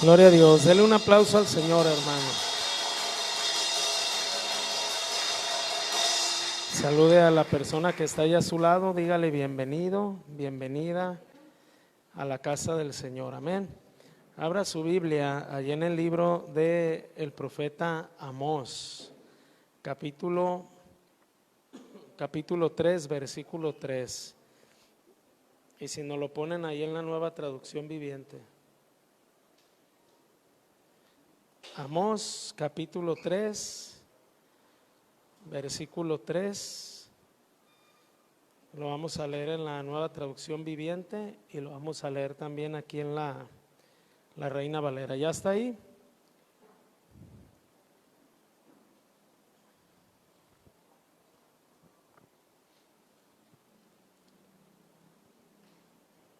Gloria a Dios. Dele un aplauso al Señor, hermano. Salude a la persona que está ahí a su lado. Dígale bienvenido, bienvenida a la casa del Señor. Amén. Abra su Biblia allí en el libro del profeta Amós, capítulo 3, versículo 3. Y si nos lo ponen ahí en la Nueva Traducción Viviente. Amós, capítulo 3, versículo 3. Lo vamos a leer en la Nueva Traducción Viviente y lo vamos a leer también aquí en la Reina Valera. ¿Ya está ahí?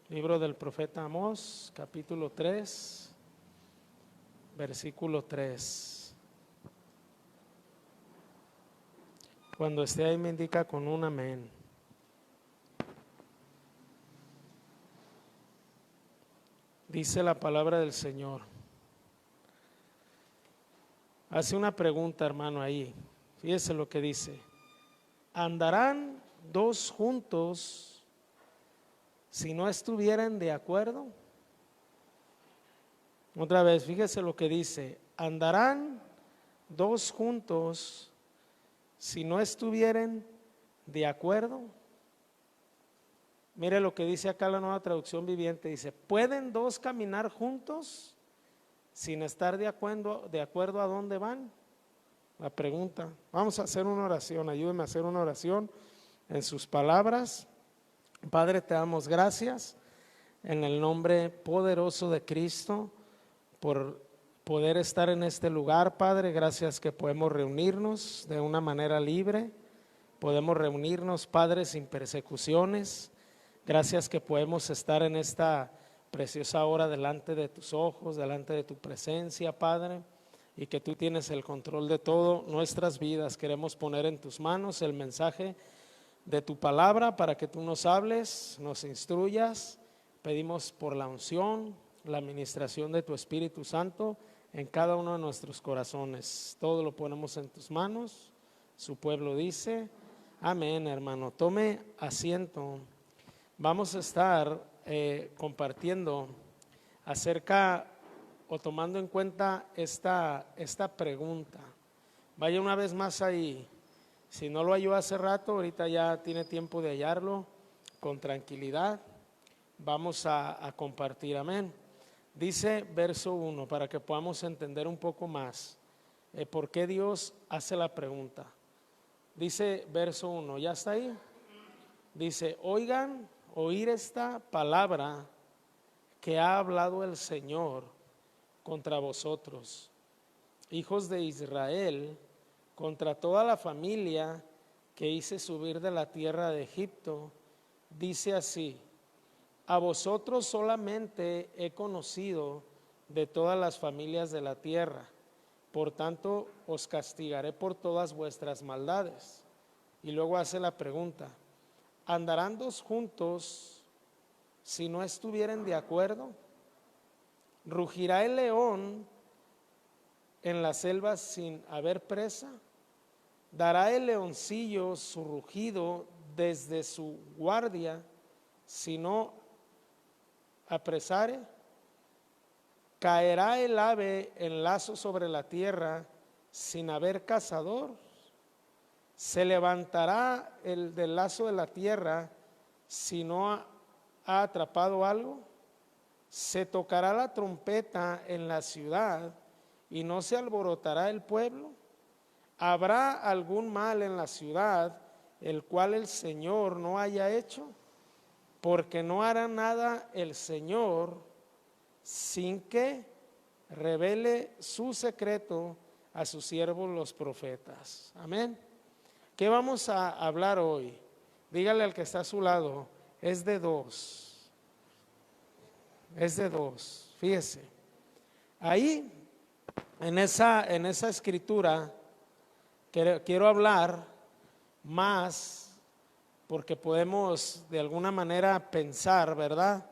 Libro del profeta Amós, capítulo 3, versículo 3. Cuando esté ahí me indica con un amén. Dice la palabra del Señor. Hace una pregunta, hermano, ahí. Fíjese lo que dice. ¿Andarán dos juntos si no estuvieran de acuerdo? Otra vez, fíjese lo que dice. ¿Andarán dos juntos si no estuvieran de acuerdo? Mire lo que dice acá la Nueva Traducción Viviente. Dice, ¿pueden dos caminar juntos sin estar de acuerdo a dónde van? La pregunta. Vamos a hacer una oración. Ayúdenme a hacer una oración en sus palabras. Padre, te damos gracias en el nombre poderoso de Cristo por poder estar en este lugar, Padre. Gracias que podemos reunirnos de una manera libre. Podemos reunirnos, Padre, sin persecuciones. Gracias que podemos estar en esta preciosa hora delante de tus ojos, delante de tu presencia, Padre, y que tú tienes el control de todo nuestras vidas. Queremos poner en tus manos el mensaje de tu palabra para que tú nos hables, nos instruyas. Pedimos por la unción, la administración de tu Espíritu Santo en cada uno de nuestros corazones. Todo lo ponemos en tus manos. Su pueblo dice, amén, hermano. Tome asiento. Vamos a estar compartiendo acerca o tomando en cuenta esta pregunta. Vaya una vez más ahí. Si no lo halló hace rato, ahorita ya tiene tiempo de hallarlo con tranquilidad. Vamos a compartir, amén. Dice verso 1 para que podamos entender un poco más por qué Dios hace la pregunta. Dice verso 1, ¿ya está ahí? Dice, oír esta palabra que ha hablado el Señor contra vosotros, hijos de Israel, contra toda la familia que hice subir de la tierra de Egipto. Dice así, a vosotros solamente he conocido de todas las familias de la tierra, por tanto os castigaré por todas vuestras maldades. Y luego hace la pregunta, ¿andarán dos juntos si no estuvieren de acuerdo? ¿Rugirá el león en las selvas sin haber presa? ¿Dará el leoncillo su rugido desde su guardia si no apresare? ¿Caerá el ave en lazo sobre la tierra sin haber cazador? ¿Se levantará el del lazo de la tierra si no ha atrapado algo? ¿Se tocará la trompeta en la ciudad y no se alborotará el pueblo? ¿Habrá algún mal en la ciudad el cual el Señor no haya hecho? Porque no hará nada el Señor sin que revele su secreto a sus siervos los profetas. Amén. ¿Qué vamos a hablar hoy? Dígale al que está a su lado, es de dos. Es de dos. Fíjese. Ahí, en esa escritura, quiero hablar más porque podemos de alguna manera pensar, ¿verdad?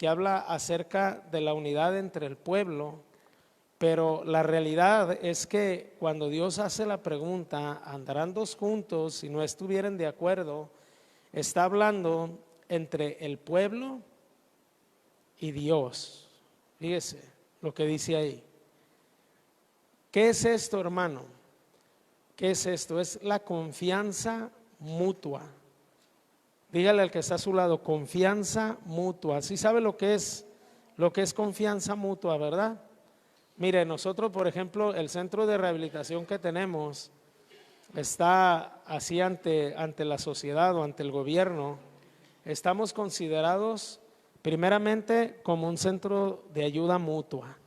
que habla acerca de la unidad entre el pueblo, pero la realidad es que cuando Dios hace la pregunta, ¿andarán dos juntos si no estuvieran de acuerdo? Está hablando entre el pueblo y Dios. Fíjese lo que dice ahí. ¿Qué es esto, hermano? ¿Qué es esto? Es la confianza mutua. Dígale al que está a su lado, confianza mutua. ¿Sí sabe lo que es confianza mutua, verdad? Mire, nosotros, por ejemplo, el centro de rehabilitación que tenemos está así ante la sociedad o ante el gobierno. Estamos considerados primeramente como un centro de ayuda mutua.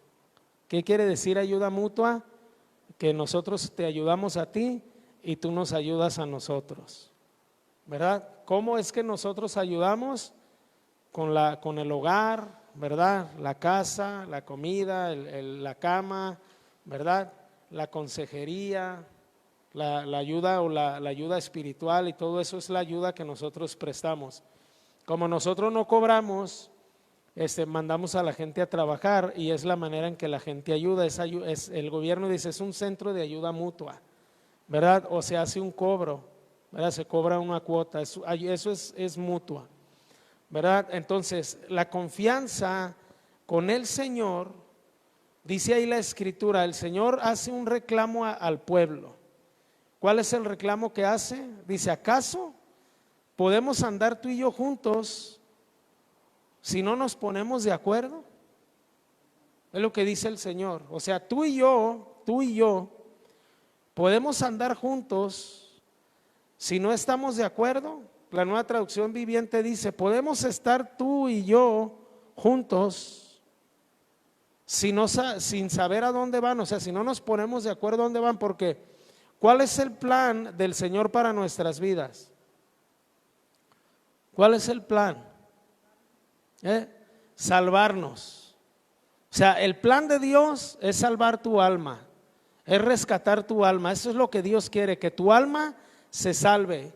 ¿Qué quiere decir ayuda mutua? Que nosotros te ayudamos a ti y tú nos ayudas a nosotros, ¿verdad? ¿Cómo es que nosotros ayudamos? Con el hogar, ¿verdad? La casa, la comida, la cama, ¿verdad? La consejería, la ayuda o la ayuda espiritual, y todo eso es la ayuda que nosotros prestamos. Como nosotros no cobramos, mandamos a la gente a trabajar y es la manera en que la gente ayuda. El gobierno dice es un centro de ayuda mutua, ¿verdad? O se hace un cobro, ¿verdad? Se cobra una cuota, eso es mutua, ¿verdad? Entonces la confianza con el Señor, dice ahí la Escritura, el Señor hace un reclamo al pueblo. ¿Cuál es el reclamo que hace? Dice, ¿acaso podemos andar tú y yo juntos si no nos ponemos de acuerdo? Es lo que dice el Señor. O sea, tú y yo podemos andar juntos si no estamos de acuerdo. La Nueva Traducción Viviente dice, podemos estar tú y yo juntos sin saber a dónde van. O sea, si no nos ponemos de acuerdo a dónde van, porque ¿cuál es el plan del Señor para nuestras vidas? ¿Cuál es el plan? Salvarnos. O sea, el plan de Dios es salvar tu alma, es rescatar tu alma. Eso es lo que Dios quiere, que tu alma se salve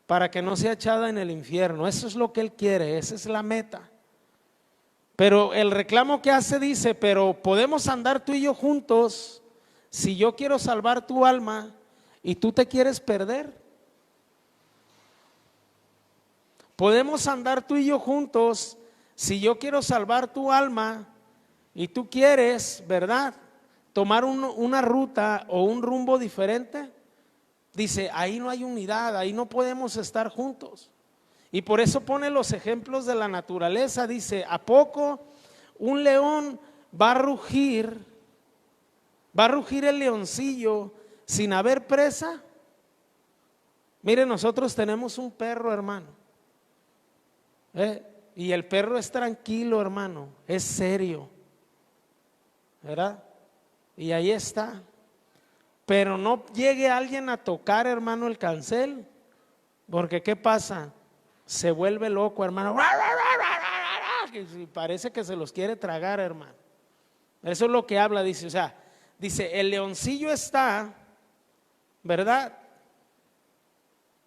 para que no sea echada en el infierno. Eso es lo que Él quiere, esa es la meta. Pero el reclamo que hace dice, pero podemos andar tú y yo juntos si yo quiero salvar tu alma y tú te quieres perder. Podemos andar tú y yo juntos si yo quiero salvar tu alma y tú quieres, ¿verdad?, tomar una ruta o un rumbo diferente. Dice, ahí no hay unidad, ahí no podemos estar juntos. Y por eso pone los ejemplos de la naturaleza. Dice, ¿a poco un león va a rugir el leoncillo sin haber presa? Mire, nosotros tenemos un perro, hermano, y el perro es tranquilo, hermano, es serio, ¿verdad? Y ahí está. Pero no llegue alguien a tocar, hermano, el cancel, porque ¿qué pasa? Se vuelve loco, hermano, y parece que se los quiere tragar, hermano. Eso es lo que habla, dice, o sea, dice, el leoncillo está, ¿verdad?,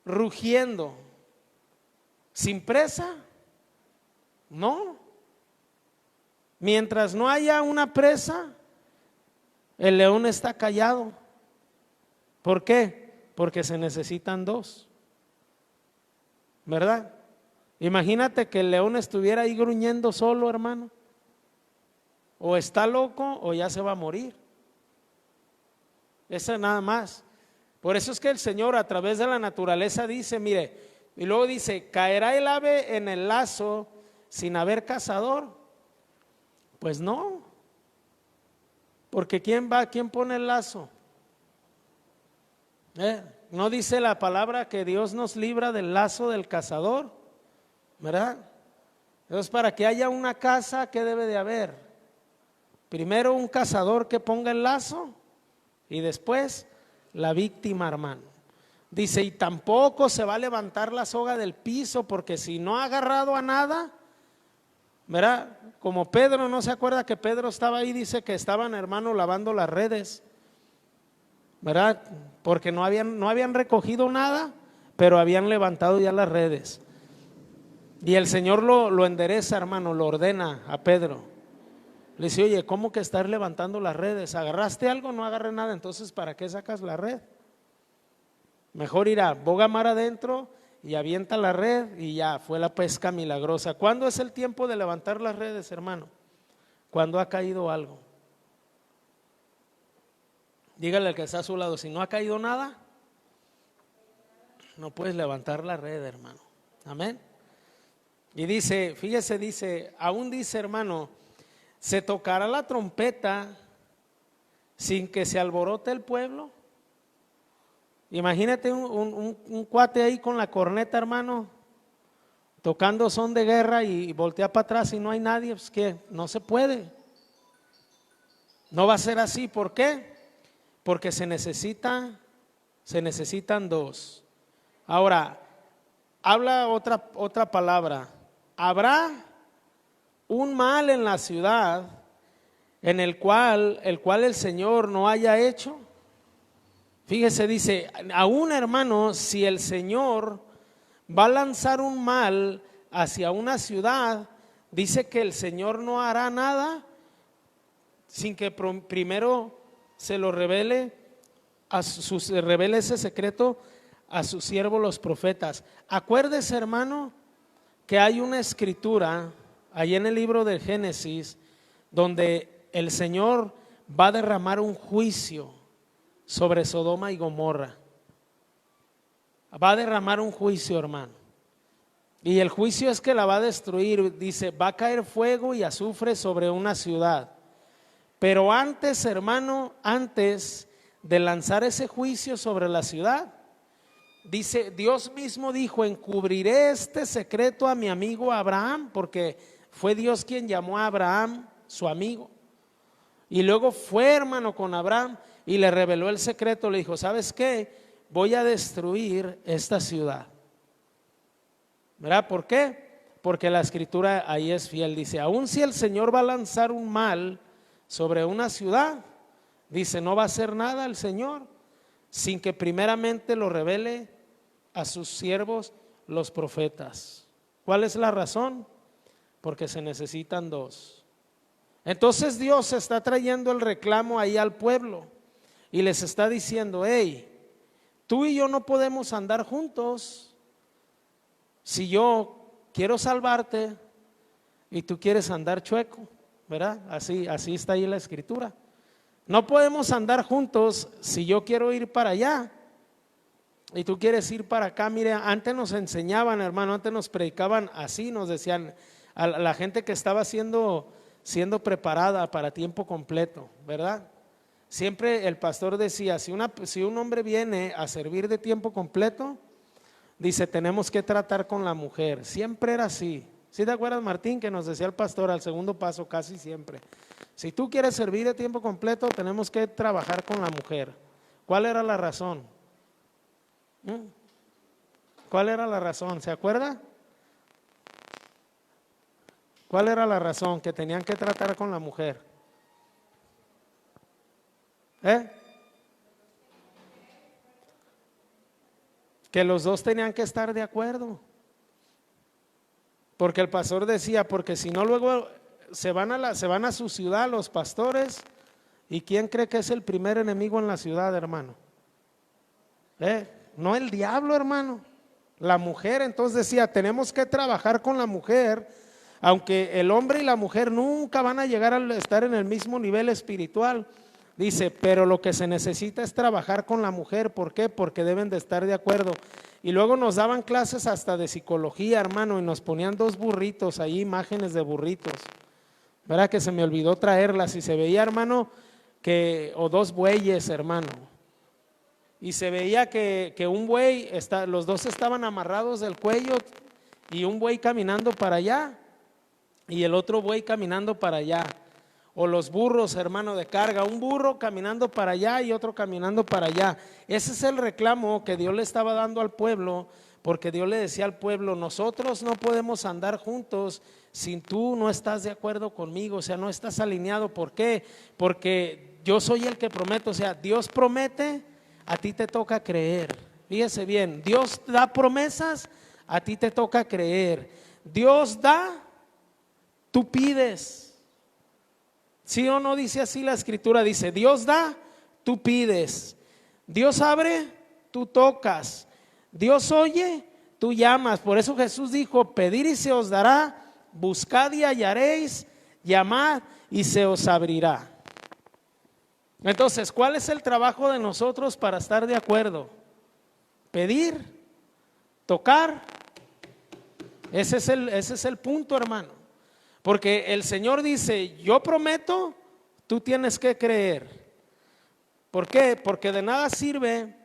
rugiendo, sin presa. No, mientras no haya una presa, el león está callado. ¿Por qué? Porque se necesitan dos, ¿verdad? Imagínate que el león estuviera ahí gruñendo solo, hermano. O está loco o ya se va a morir. Eso nada más. Por eso es que el Señor a través de la naturaleza dice, mire, y luego dice, ¿caerá el ave en el lazo sin haber cazador? Pues no, porque ¿quién pone el lazo? No dice la palabra que Dios nos libra del lazo del cazador, ¿verdad? Entonces, para que haya una caza, ¿qué debe de haber? Primero un cazador que ponga el lazo y después la víctima, hermano. Dice, y tampoco se va a levantar la soga del piso, porque si no ha agarrado a nada, ¿verdad? Como Pedro, ¿no se acuerda que Pedro estaba ahí? Dice que estaban, hermano, lavando las redes, ¿verdad? Porque no habían recogido nada, pero habían levantado ya las redes. Y el Señor lo endereza, hermano, lo ordena a Pedro. Le dice, oye, ¿cómo que estar levantando las redes? ¿Agarraste algo? No agarré nada, entonces ¿para qué sacas la red? Mejor irá, boga mar adentro y avienta la red y ya, fue la pesca milagrosa. ¿Cuándo es el tiempo de levantar las redes, hermano? Cuando ha caído algo. Dígale al que está a su lado, si no ha caído nada, no puedes levantar la red, hermano. Amén. Y dice, fíjese, dice, aún dice, hermano, ¿se tocará la trompeta sin que se alborote el pueblo? Imagínate un cuate ahí con la corneta, hermano, tocando son de guerra y voltea para atrás y no hay nadie, pues que no se puede. No va a ser así, ¿por qué? Porque se necesitan dos. Ahora, habla otra palabra. Habrá un mal en la ciudad en el cual el Señor no haya hecho. Fíjese, dice, aún hermano, si el Señor va a lanzar un mal hacia una ciudad, dice que el Señor no hará nada sin que primero se lo revele, se revele ese secreto a sus siervos los profetas. Acuérdese, hermano, que hay una escritura ahí en el libro del Génesis donde el Señor va a derramar un juicio sobre Sodoma y Gomorra. Va a derramar un juicio, hermano. Y el juicio es que la va a destruir. Dice, va a caer fuego y azufre sobre una ciudad. Pero antes, hermano, antes de lanzar ese juicio sobre la ciudad, dice, Dios mismo dijo, encubriré este secreto a mi amigo Abraham, porque fue Dios quien llamó a Abraham su amigo. Y luego fue, hermano, con Abraham y le reveló el secreto, le dijo, ¿sabes qué? Voy a destruir esta ciudad. ¿Verdad? ¿Por qué? Porque la escritura ahí es fiel. Dice, aun si el Señor va a lanzar un mal sobre una ciudad, dice, no va a hacer nada el Señor sin que primeramente lo revele a sus siervos los profetas. ¿Cuál es la razón? Porque se necesitan dos. Entonces Dios está trayendo el reclamo ahí al pueblo y les está diciendo, hey, tú y yo no podemos andar juntos si yo quiero salvarte y tú quieres andar chueco, ¿verdad? Así está ahí la escritura. No podemos andar juntos si yo quiero ir para allá y tú quieres ir para acá. Mire, antes nos enseñaban, hermano, antes nos predicaban así, nos decían a la gente que estaba siendo preparada para tiempo completo, ¿verdad? Siempre el pastor decía, si un hombre viene a servir de tiempo completo, dice, tenemos que tratar con la mujer. Siempre era así. ¿Sí te acuerdas, Martín, que nos decía el pastor al segundo paso casi siempre? Si tú quieres servir de tiempo completo, tenemos que trabajar con la mujer. ¿Cuál era la razón? ¿Cuál era la razón? ¿Se acuerda? ¿Cuál era la razón? Que tenían que tratar con la mujer. Que los dos tenían que estar de acuerdo. Porque el pastor decía, porque si no luego se van a su ciudad los pastores, ¿y quién cree que es el primer enemigo en la ciudad, hermano? No el diablo, hermano, la mujer. Entonces decía, tenemos que trabajar con la mujer, aunque el hombre y la mujer nunca van a llegar a estar en el mismo nivel espiritual. Dice, pero lo que se necesita es trabajar con la mujer. ¿Por qué? Porque deben de estar de acuerdo. Y luego nos daban clases hasta de psicología, hermano, y nos ponían dos burritos ahí, imágenes de burritos, ¿verdad? Que se me olvidó traerlas y se veía, hermano, o dos bueyes, hermano, y se veía que un buey, los dos estaban amarrados del cuello y un buey caminando para allá y el otro buey caminando para allá. O los burros, hermano, de carga, un burro caminando para allá y otro caminando para allá. Ese es el reclamo que Dios le estaba dando al pueblo, porque Dios le decía al pueblo, nosotros no podemos andar juntos si tú no estás de acuerdo conmigo, o sea, no estás alineado. ¿Por qué? Porque yo soy el que prometo, o sea, Dios promete, a ti te toca creer. Fíjese bien, Dios da promesas, a ti te toca creer. Dios da, tú pides. ¿Sí o no dice así la escritura? Dice, Dios da, tú pides. Dios abre, tú tocas. Dios oye, tú llamas. Por eso Jesús dijo, pedir y se os dará, buscad y hallaréis, llamad y se os abrirá. Entonces, ¿cuál es el trabajo de nosotros para estar de acuerdo? Pedir, tocar. Ese es el punto, hermano. Porque el Señor dice, yo prometo, tú tienes que creer. ¿Por qué? Porque de nada sirve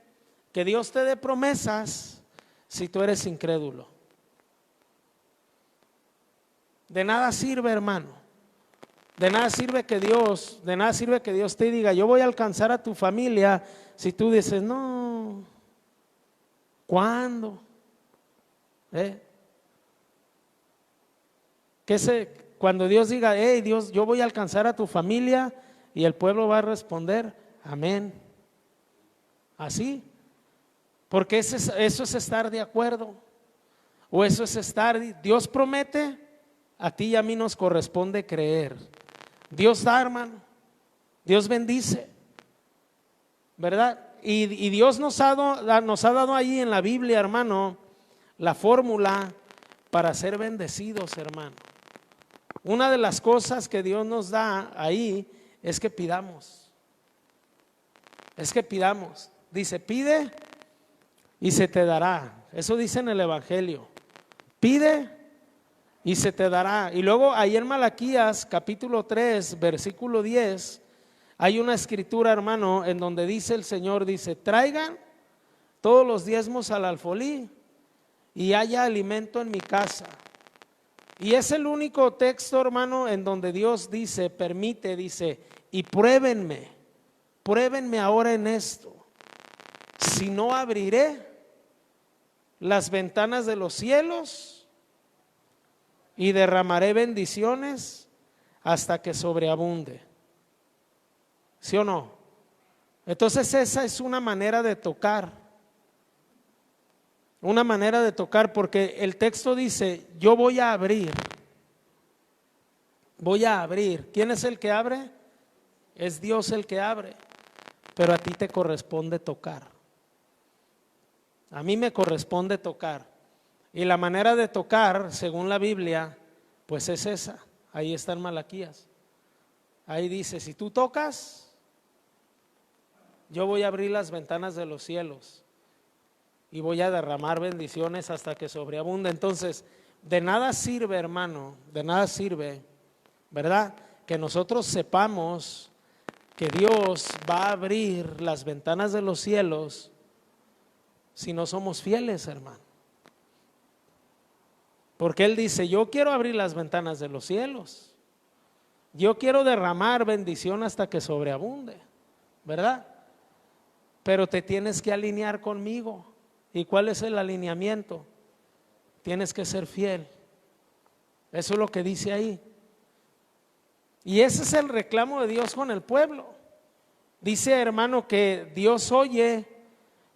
que Dios te dé promesas si tú eres incrédulo. De nada sirve, hermano. De nada sirve que Dios te diga, yo voy a alcanzar a tu familia, si tú dices, no, ¿cuándo? Cuando Dios diga, hey Dios, yo voy a alcanzar a tu familia, y el pueblo va a responder, amén. Así. Porque eso es estar de acuerdo. O eso es estar, Dios promete, a ti y a mí nos corresponde creer. Dios da, hermano. Dios bendice, ¿verdad? Y Dios nos ha dado ahí en la Biblia, hermano, la fórmula para ser bendecidos, hermano. Una de las cosas que Dios nos da ahí es que pidamos. Es que pidamos. Dice, pide y se te dará. Eso dice en el Evangelio. Pide y se te dará. Y luego ahí en Malaquías capítulo 3 versículo 10 hay una escritura, hermano, en donde dice el Señor, dice, traigan todos los diezmos al alfolí y haya alimento en mi casa. Y es el único texto, hermano, en donde Dios dice, permite, dice, y pruébenme ahora en esto, si no abriré las ventanas de los cielos y derramaré bendiciones hasta que sobreabunde. ¿Sí o no? Entonces esa es una manera de tocar. Una manera de tocar, porque el texto dice, yo voy a abrir. Voy a abrir. ¿Quién es el que abre? Es Dios el que abre. Pero a ti te corresponde tocar. A mí me corresponde tocar. Y la manera de tocar, según la Biblia, pues es esa. Ahí está en Malaquías. Ahí dice, si tú tocas, yo voy a abrir las ventanas de los cielos y voy a derramar bendiciones hasta que sobreabunde. Entonces, de nada sirve, hermano, de nada sirve, ¿verdad? Que nosotros sepamos que Dios va a abrir las ventanas de los cielos si no somos fieles, hermano. Porque Él dice, yo quiero abrir las ventanas de los cielos. Yo quiero derramar bendición hasta que sobreabunde, ¿verdad? Pero te tienes que alinear conmigo. ¿Y cuál es el alineamiento? Tienes que ser fiel. Eso es lo que dice ahí. Y ese es el reclamo de Dios con el pueblo. Dice, hermano, que Dios oye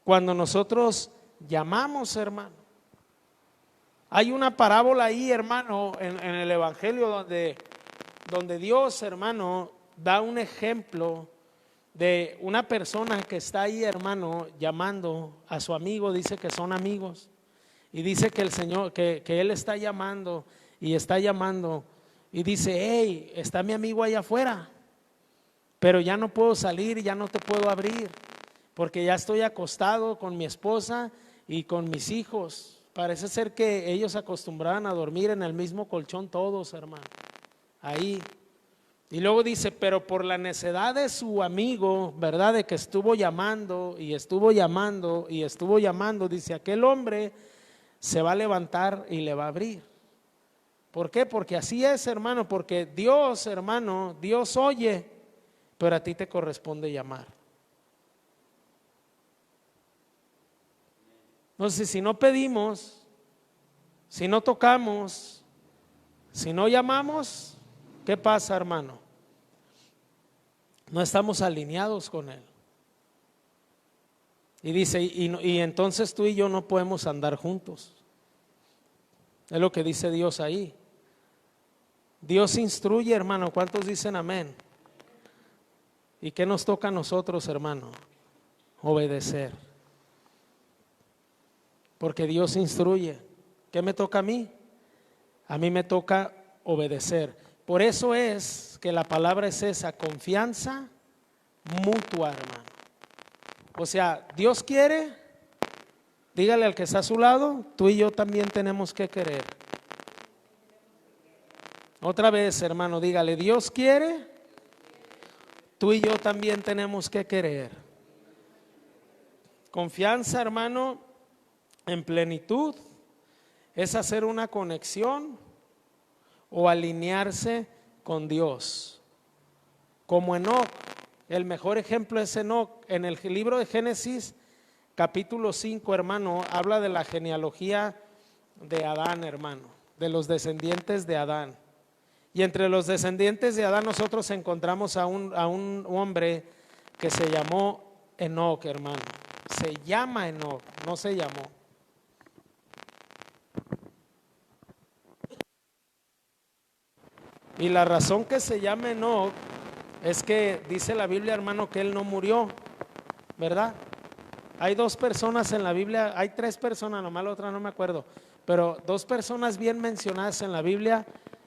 cuando nosotros llamamos, hermano. Hay una parábola ahí, hermano, en el Evangelio donde Dios, hermano, da un ejemplo de una persona que está ahí, hermano, llamando a su amigo. Dice que son amigos y dice que el Señor, que él está llamando y está llamando y dice, hey, está mi amigo allá afuera, pero ya no puedo salir, ya no te puedo abrir porque ya estoy acostado con mi esposa y con mis hijos. Parece ser que ellos acostumbraban a dormir en el mismo colchón todos, hermano, ahí. Y luego dice, pero por la necedad de su amigo, ¿verdad? De que estuvo llamando y estuvo llamando y estuvo llamando, dice, aquel hombre se va a levantar y le va a abrir. ¿Por qué? Porque así es, hermano, porque Dios, hermano, Dios oye, pero a ti te corresponde llamar. Entonces, si no pedimos, si no tocamos, si no llamamos, ¿qué pasa, hermano? No estamos alineados con Él. Y dice, y entonces tú y yo no podemos andar juntos. Es lo que dice Dios ahí. Dios instruye, hermano. ¿Cuántos dicen amén? ¿Y qué nos toca a nosotros, hermano? Obedecer. Porque Dios instruye. ¿Qué me toca a mí? A mí me toca obedecer. Por eso es que la palabra es esa, confianza mutua, hermano. O sea, Dios quiere, dígale al que está a su lado, tú y yo también tenemos que querer. Otra vez, hermano, dígale, Dios quiere, tú y yo también tenemos que querer. Confianza, hermano, en plenitud, es hacer una conexión o alinearse con Dios. Como Enoc, el mejor ejemplo es Enoc. En el libro de Génesis, capítulo 5, hermano, habla de la genealogía de Adán, hermano, de los descendientes de Adán. Y entre los descendientes de Adán nosotros encontramos a un hombre que se llamó Enoc, hermano. Se llama Enoc, no se llamó. Y la razón que se llama Enoc es que dice la Biblia, hermano, que él no murió, ¿verdad? Hay dos personas en la Biblia, hay tres personas, nomás la otra no me acuerdo, pero dos personas bien mencionadas en la Biblia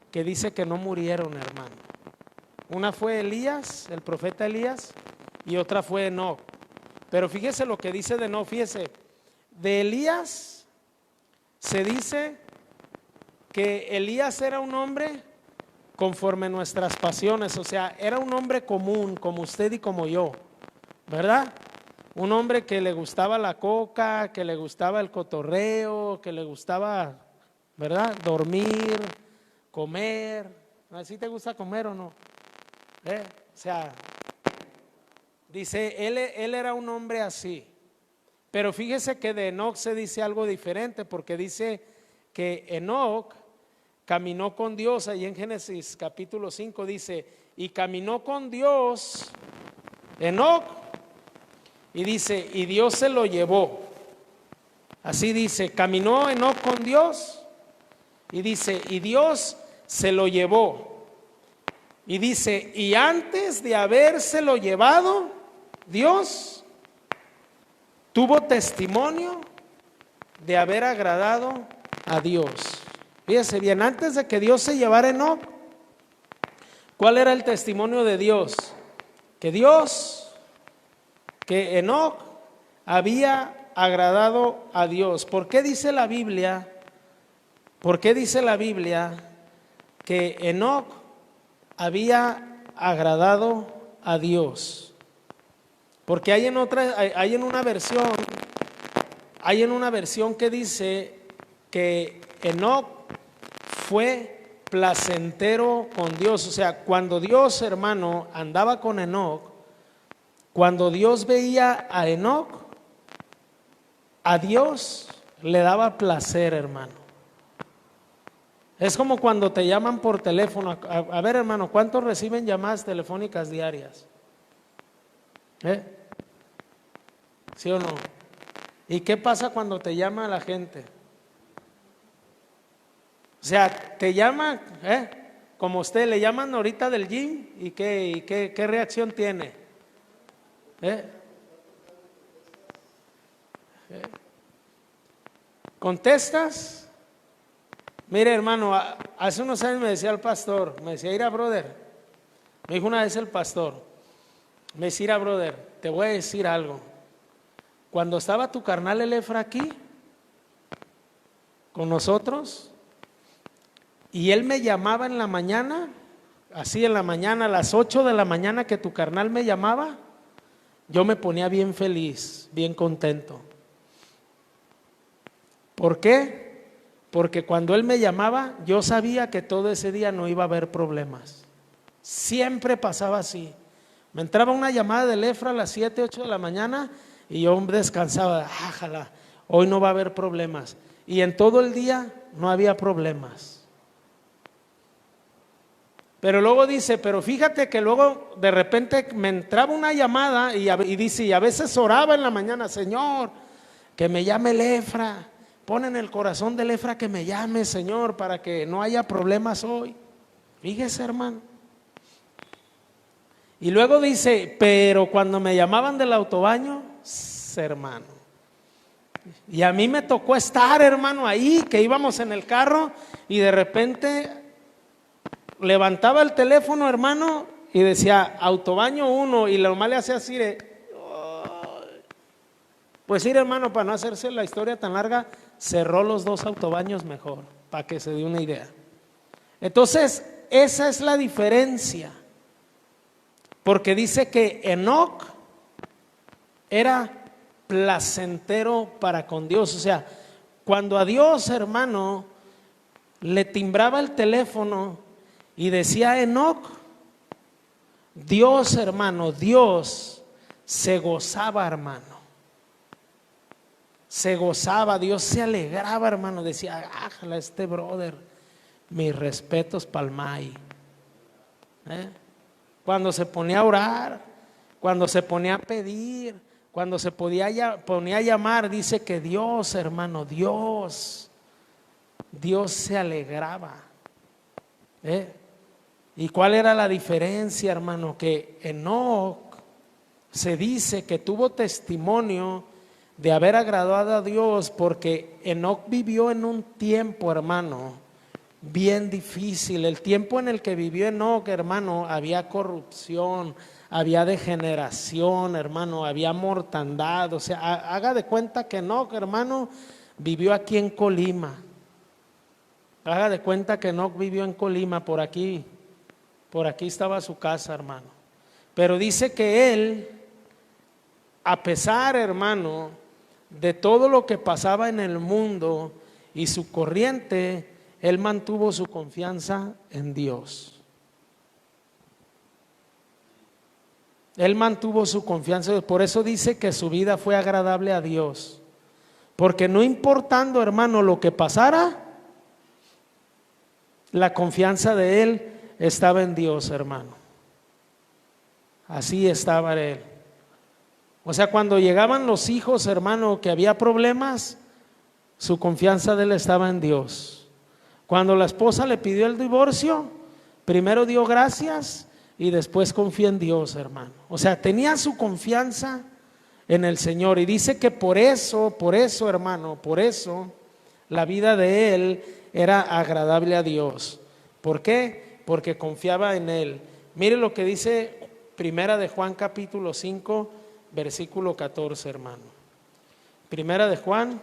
que dice que no murieron, hermano. Una fue Elías, el profeta Elías, y otra fue Enoc. Pero fíjese lo que dice de Enoc, fíjese, de Elías se dice que Elías era un hombre conforme nuestras pasiones, o sea, era un hombre común como usted y como yo, ¿verdad? Un hombre que le gustaba la coca, que le gustaba el cotorreo, que le gustaba, ¿verdad? Dormir, comer. ¿Así te gusta comer o no? O sea, dice, él era un hombre así. Pero fíjese que de Enoc se dice algo diferente, porque dice que Enoc caminó con Dios. Ahí en Génesis capítulo 5 dice, y caminó con Dios Enoc, y dice, y Dios se lo llevó. Así dice, caminó Enoc con Dios, y dice, y Dios se lo llevó. Y dice, y antes de habérselo llevado, Dios tuvo testimonio de haber agradado a Dios. Fíjese bien, antes de que Dios se llevara a Enoc, ¿cuál era el testimonio de Dios? Que Enoc había agradado a Dios. ¿Por qué dice la Biblia? ¿Por qué dice la Biblia que Enoc había agradado a Dios? Porque hay en una versión que dice que Enoc fue placentero con Dios. O sea, cuando Dios, hermano, andaba con Enoc, cuando Dios veía a Enoc, a Dios le daba placer, hermano. Es como cuando te llaman por teléfono. A ver, hermano, ¿cuántos reciben llamadas telefónicas diarias? ¿Sí o no? ¿Y qué pasa cuando te llama la gente? O sea, te llama, como usted, le llaman ahorita del gym, ¿y qué reacción tiene? ¿Contestas? Mire, hermano, hace unos años me decía el pastor, me decía, mira, brother, me dijo una vez el pastor, me decía, mira, brother, te voy a decir algo. Cuando estaba tu carnal el Efra aquí, con nosotros, y él me llamaba en la mañana, así en la mañana, a las 8 de la mañana que tu carnal me llamaba, yo me ponía bien feliz, bien contento. ¿Por qué? Porque cuando él me llamaba, yo sabía que todo ese día no iba a haber problemas. Siempre pasaba así. Me entraba una llamada del Efra a las 7, 8 de la mañana y yo descansaba, ájala, hoy no va a haber problemas. Y en todo el día no había problemas. Pero luego dice, pero fíjate que luego de repente me entraba una llamada y dice, y a veces oraba en la mañana, Señor, que me llame el Efra, pon en el corazón del Efra que me llame, Señor, para que no haya problemas hoy. Fíjese, hermano. Y luego dice, pero cuando me llamaban del autobaño, hermano, y a mí me tocó estar, hermano, ahí, que íbamos en el carro y de repente levantaba el teléfono, hermano, y decía autobaño 1 y lo más le hacía así pues sí, hermano, para no hacerse la historia tan larga, cerró los 2 autobaños mejor, para que se dé una idea. Entonces, esa es la diferencia, porque dice que Enoc era placentero para con Dios. O sea, cuando a Dios, hermano, le timbraba el teléfono y decía Enoc, Dios, hermano, Dios se gozaba, hermano. Se gozaba, Dios se alegraba, hermano. Decía, ájala, este brother, mis respetos palmay. Cuando se ponía a orar, cuando se ponía a pedir, cuando se ponía a llamar, dice que Dios, hermano, Dios se alegraba. ¿Y cuál era la diferencia, hermano? Que Enoc se dice que tuvo testimonio de haber agradado a Dios, porque Enoc vivió en un tiempo, hermano, bien difícil. El tiempo en el que vivió Enoc, hermano, había corrupción, había degeneración, hermano, había mortandad. O sea, haga de cuenta que Enoc, hermano, vivió aquí en Colima. Haga de cuenta que Enoc vivió en Colima, por aquí estaba su casa, hermano. Pero dice que él, a pesar, hermano, de todo lo que pasaba en el mundo y su corriente, él mantuvo su confianza en Dios. Él mantuvo su confianza, por eso dice que su vida fue agradable a Dios, porque no importando, hermano, lo que pasara, la confianza de él estaba en Dios, hermano. Así estaba él. O sea, cuando llegaban los hijos, hermano, que había problemas, su confianza de él estaba en Dios. Cuando la esposa le pidió el divorcio, primero dio gracias y después confía en Dios, hermano. O sea, tenía su confianza en el Señor. Y dice que por eso, hermano, por eso la vida de él era agradable a Dios. ¿Por qué? Porque confiaba en él. Mire lo que dice Primera de Juan capítulo 5, versículo 14, hermano. Primera de Juan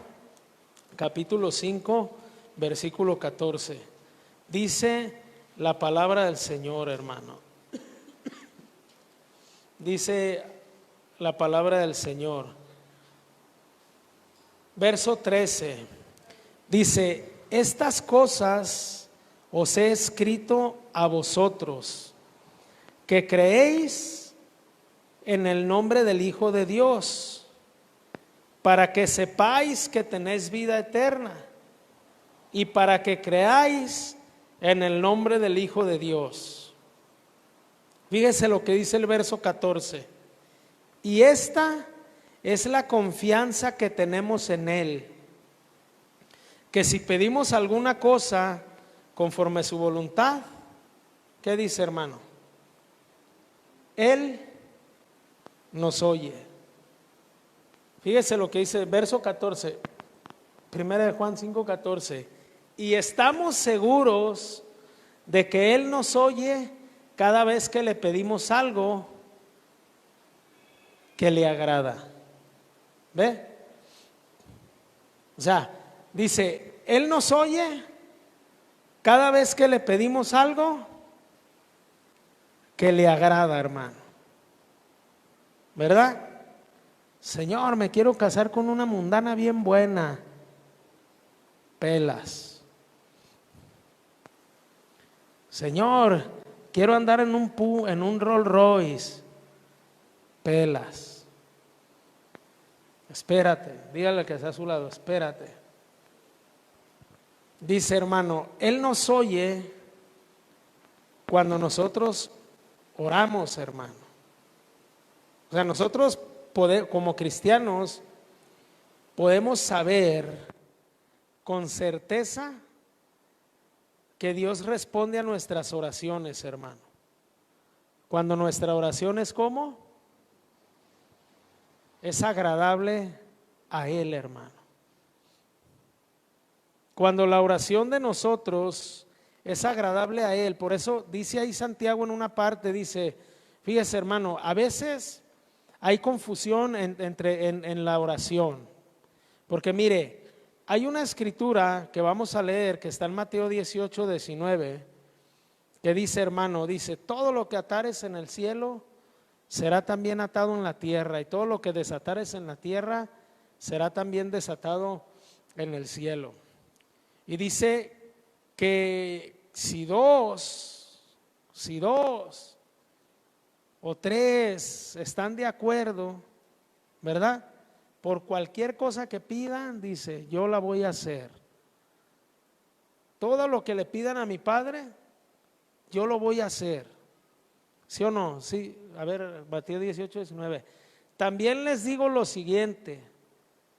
capítulo 5, versículo 14. Dice la palabra del Señor, hermano. Dice la palabra del Señor. Verso 13. Dice, estas cosas os he escrito a vosotros, que creéis en el nombre del Hijo de Dios, para que sepáis que tenéis vida eterna, y para que creáis en el nombre del Hijo de Dios. Fíjese lo que dice el verso 14. Y esta es la confianza que tenemos en Él, que si pedimos alguna cosa conforme a su voluntad, ¿qué dice, hermano? Él nos oye. Fíjese lo que dice el verso 14, Primera de Juan 5:14. Y estamos seguros de que Él nos oye cada vez que le pedimos algo que le agrada. ¿Ve? O sea, dice, Él nos oye cada vez que le pedimos algo que le agrada, hermano. ¿Verdad? Señor, me quiero casar con una mundana bien buena. Pelas. Señor, quiero andar en un Rolls Royce. Pelas. Espérate, dígale que está a su lado, espérate. Dice, hermano, Él nos oye cuando nosotros oramos, hermano. O sea, nosotros como cristianos podemos saber con certeza que Dios responde a nuestras oraciones, hermano. Cuando nuestra oración es ¿cómo? Es agradable a Él, hermano. Cuando la oración de nosotros es agradable a Él, por eso dice ahí Santiago en una parte, dice, fíjese hermano, a veces hay confusión en la oración, porque mire, hay una escritura que vamos a leer que está en Mateo 18, 19, que dice hermano, dice, todo lo que atares en el cielo será también atado en la tierra, y todo lo que desatares en la tierra será también desatado en el cielo. Y dice que si dos o tres están de acuerdo, ¿verdad? Por cualquier cosa que pidan, dice, yo la voy a hacer. Todo lo que le pidan a mi Padre, yo lo voy a hacer. ¿Sí o no? Sí, a ver, Mateo 18, 19. También les digo lo siguiente,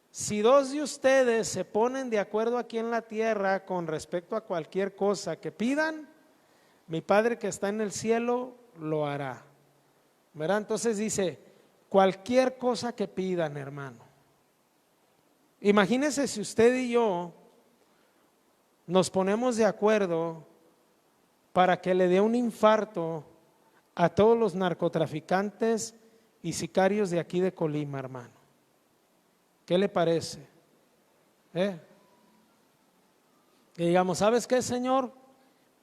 si dos de ustedes se ponen de acuerdo aquí en la tierra con respecto a cualquier cosa que pidan, mi Padre que está en el cielo lo hará. ¿Verdad? Entonces dice, cualquier cosa que pidan, hermano. Imagínense si usted y yo nos ponemos de acuerdo para que le dé un infarto a todos los narcotraficantes y sicarios de aquí de Colima, hermano. ¿Qué le parece? Que digamos, ¿sabes qué, Señor?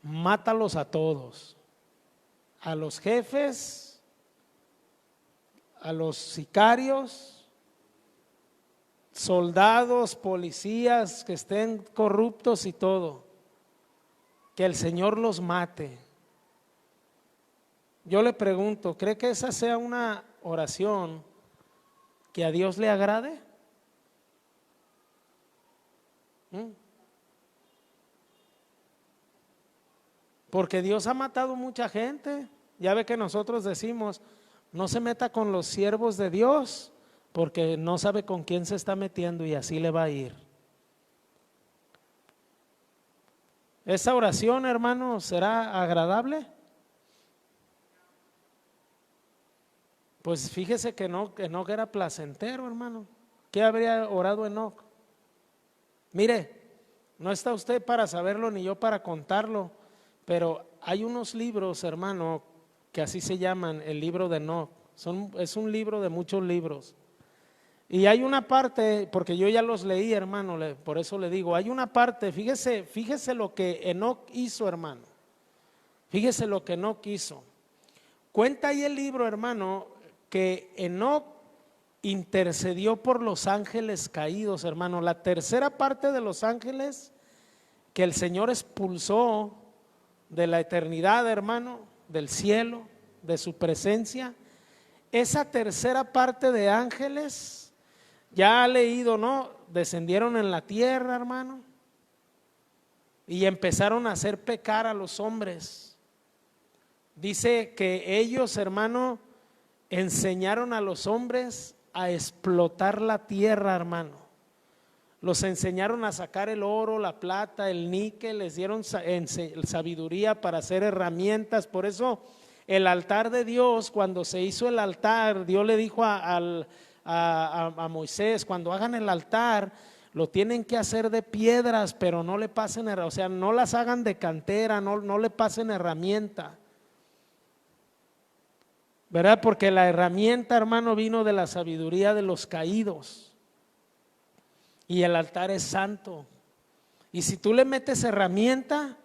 Mátalos a todos, a los jefes, a los sicarios, soldados, policías que estén corruptos y todo, que el Señor los mate. Yo le pregunto, ¿cree que esa sea una oración que a Dios le agrade? Porque Dios ha matado mucha gente. Ya ve que nosotros decimos, no se meta con los siervos de Dios, porque no sabe con quién se está metiendo y así le va a ir. ¿Esa oración, hermano, será agradable? Pues fíjese que Enoc era placentero, hermano. ¿Qué habría orado Enoc? Mire, no está usted para saberlo ni yo para contarlo, pero hay unos libros, hermano, que así se llaman, el libro de Enoc. Es un libro de muchos libros. Y hay una parte, porque yo ya los leí, hermano, por eso le digo, hay una parte, fíjese lo que Enoc hizo, hermano. Fíjese lo que Enoc hizo. Cuenta ahí el libro, hermano, que Enoc intercedió por los ángeles caídos, hermano. La tercera parte de los ángeles que el Señor expulsó de la eternidad, hermano, del cielo, de su presencia. Esa tercera parte de ángeles, ya ha leído, ¿no? Descendieron en la tierra, hermano, y empezaron a hacer pecar a los hombres. Dice que ellos, hermano, enseñaron a los hombres a explotar la tierra, hermano. Los enseñaron a sacar el oro, la plata, el níquel, les dieron sabiduría para hacer herramientas. Por eso el altar de Dios, cuando se hizo el altar, Dios le dijo a Moisés, cuando hagan el altar, lo tienen que hacer de piedras, pero no le pasen, o sea, no las hagan de cantera, no le pasen herramienta. ¿Verdad? Porque la herramienta, hermano, vino de la sabiduría de los caídos. Y el altar es santo. Y si tú le metes herramienta,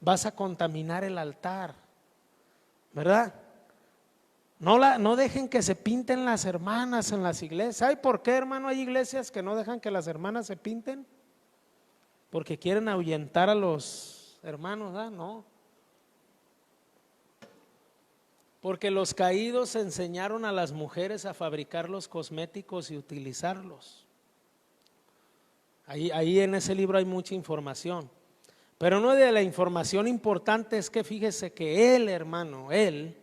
vas a contaminar el altar. ¿Verdad? No dejen que se pinten las hermanas en las iglesias. ¿Sabe por qué, hermano, hay iglesias que no dejan que las hermanas se pinten? Porque quieren ahuyentar a los hermanos, ¿verdad? No. Porque los caídos enseñaron a las mujeres a fabricar los cosméticos y utilizarlos. Ahí en ese libro hay mucha información. Pero una de la información importante es que fíjese que él, hermano, él